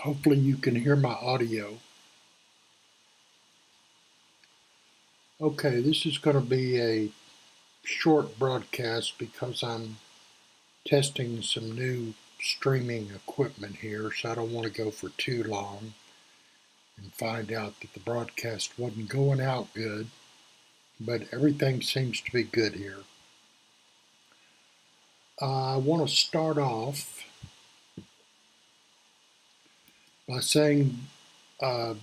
Hopefully you can hear my audio. Okay, this is going to be a short broadcast because I'm testing some new streaming equipment here, so I don't want to go for too long and find out that the broadcast wasn't going out good, but everything seems to be good here. I want to start off by saying uh,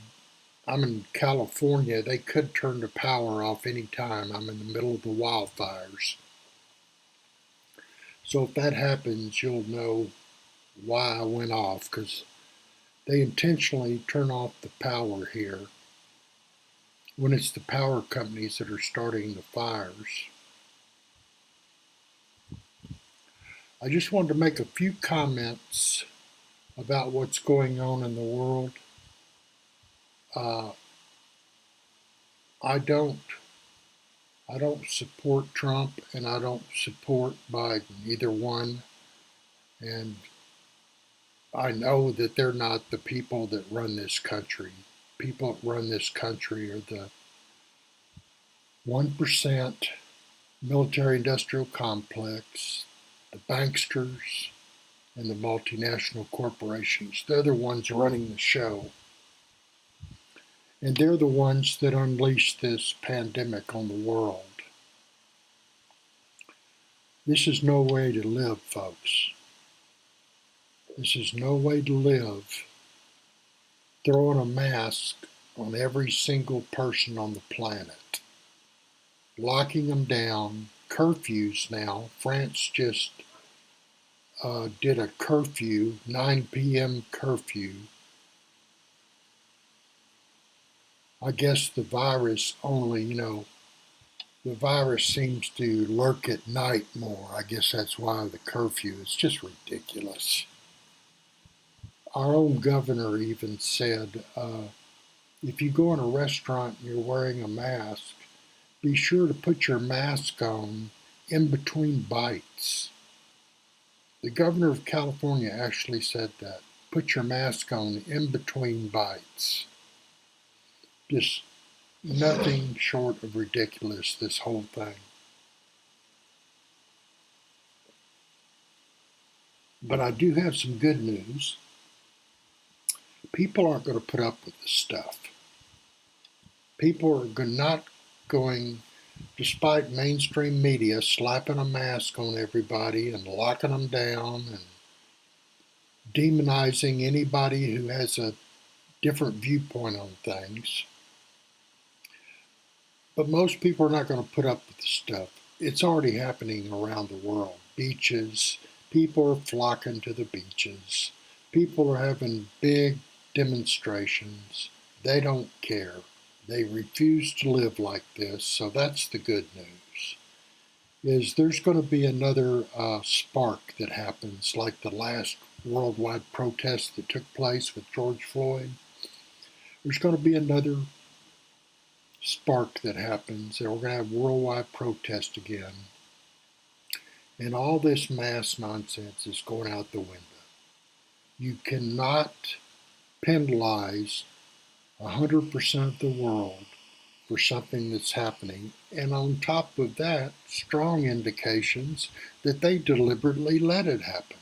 I'm in California. They could turn the power off any time. I'm in the middle of the wildfires. So if that happens, you'll know why I went off, because they intentionally turn off the power here when it's the power companies that are starting the fires. I just wanted to make a few comments about what's going on in the world. Uh, I don't I don't support Trump and I don't support Biden, either one. And I know that they're not the people that run this country. People that run this country are the 1% military industrial complex, the banksters, and the multinational corporations. They're the ones running the show. And they're the ones that unleashed this pandemic on the world. This is no way to live, folks. This is no way to live. Throwing a mask on every single person on the planet, locking them down, curfews now. France just did a curfew, 9 p.m. curfew. I guess the virus only, the virus seems to lurk at night more. I guess that's why the curfew is just ridiculous. Our own governor even said, if you go in a restaurant and you're wearing a mask, be sure to put your mask on in between bites. The governor of California actually said that. Put your mask on in between bites. Just nothing short of ridiculous, this whole thing. But I do have some good news. People aren't going to put up with this stuff. People are not going, despite mainstream media slapping a mask on everybody and locking them down and demonizing anybody who has a different viewpoint on things. But most people are not going to put up with this stuff. It's already happening around the world. Beaches, people are flocking to the beaches. People are having big demonstrations. They don't care. They refuse to live like this, so that's the good news. Is there's going to be another spark that happens, like the last worldwide protest that took place with George Floyd. There's going to be another spark that happens, and we're going to have worldwide protest again. And all this mass nonsense is going out the window. You cannot penalize 100% of the world for something that's happening. And on top of that, strong indications that they deliberately let it happen.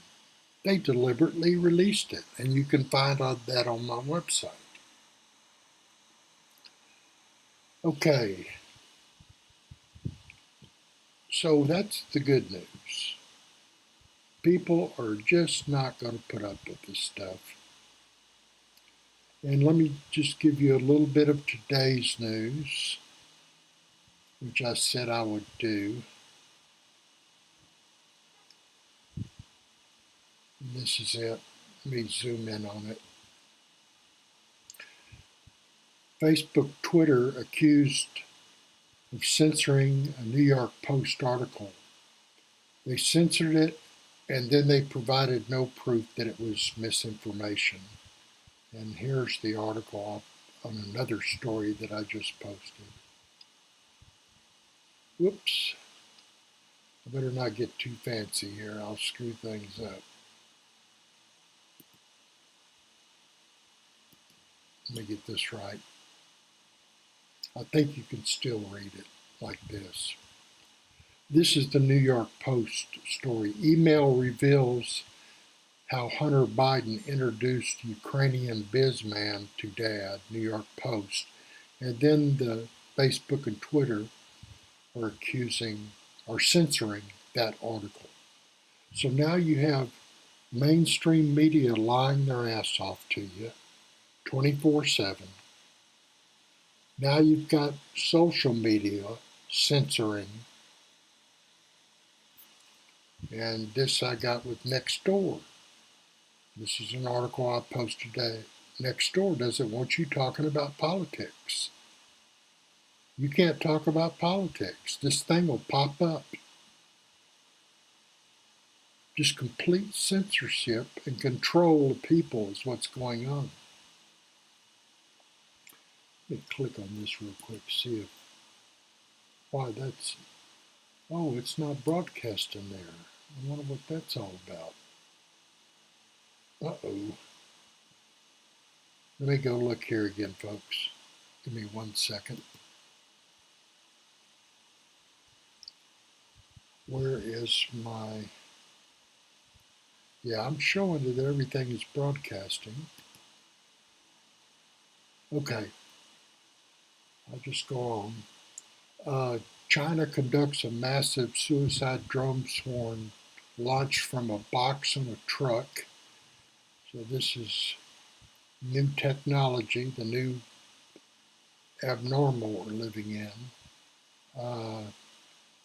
They deliberately released it. And you can find out that on my website. Okay, so that's the good news. People are just not going to put up with this stuff. And let me just give you a little bit of today's news, which I said I would do. And this is it. Let me zoom in on it. Facebook, Twitter accused of censoring a New York Post article. They censored it, and then they provided no proof that it was misinformation. And here's the article on another story that I just posted. Whoops. I better not get too fancy here. I'll screw things up. Let me get this right. I think you can still read it like this. This is the New York Post story. Email reveals how Hunter Biden introduced Ukrainian bizman to dad, New York Post. And then the Facebook and Twitter are censoring that article. So now you have mainstream media lying their ass off to you 24/7. Now you've got social media censoring. And this I got with Nextdoor. This is an article I posted today. Nextdoor doesn't want you talking about politics. You can't talk about politics. This thing will pop up. Just complete censorship and control of people is what's going on. Let me click on this real quick, see if, why that's, oh, it's not broadcasting there. I wonder what that's all about. Uh-oh. Let me go look here again, folks. Give me 1 second. Where is my, yeah, I'm showing that everything is broadcasting. Okay, I'll just go on. China conducts a massive suicide drone swarm launched from a box on a truck. So this is new technology, the new abnormal we're living in.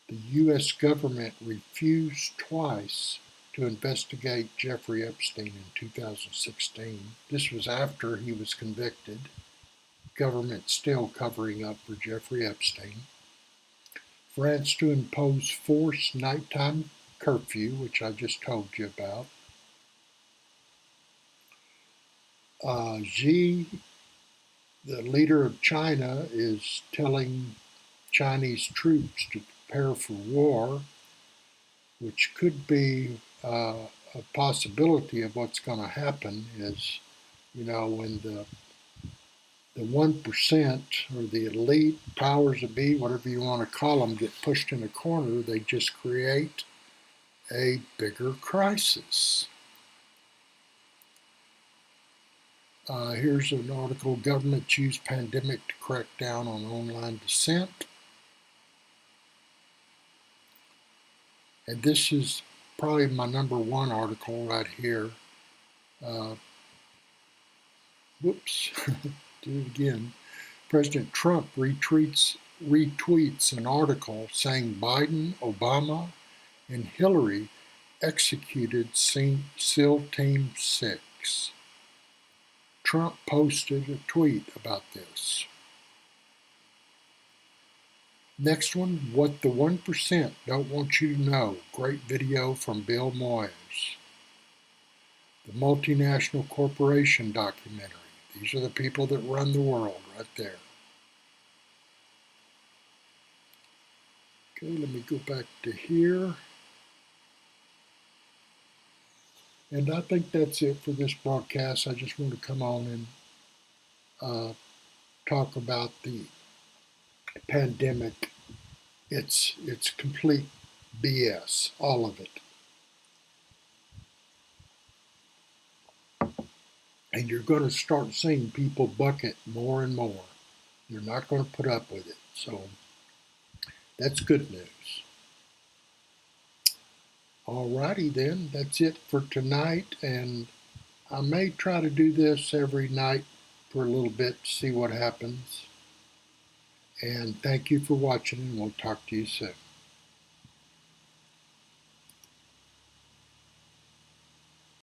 The U.S. government refused twice to investigate Jeffrey Epstein in 2016. This was after he was convicted. Government still covering up for Jeffrey Epstein. France to impose forced nighttime curfew, which I just told you about. Xi, the leader of China, is telling Chinese troops to prepare for war, which could be a possibility of what's going to happen is, when the 1% or the elite powers that be, whatever you want to call them, get pushed in a corner, they just create a bigger crisis. Here's an article, governments use pandemic to crack down on online dissent. And this is probably my number 1 article right here. Whoops, do it again. President Trump retweets an article saying Biden, Obama, and Hillary executed SEAL Team 6. Trump posted a tweet about this. Next one, what the 1% don't want you to know. Great video from Bill Moyers. The multinational corporation documentary. These are the people that run the world right there. Okay, let me go back to here. And I think that's it for this broadcast. I just want to come on and talk about the pandemic. It's complete BS, all of it. And you're going to start seeing people bucket more and more. You're not going to put up with it. So that's good news. Alrighty then, that's it for tonight. And I may try to do this every night for a little bit to see what happens. And thank you for watching, and we'll talk to you soon.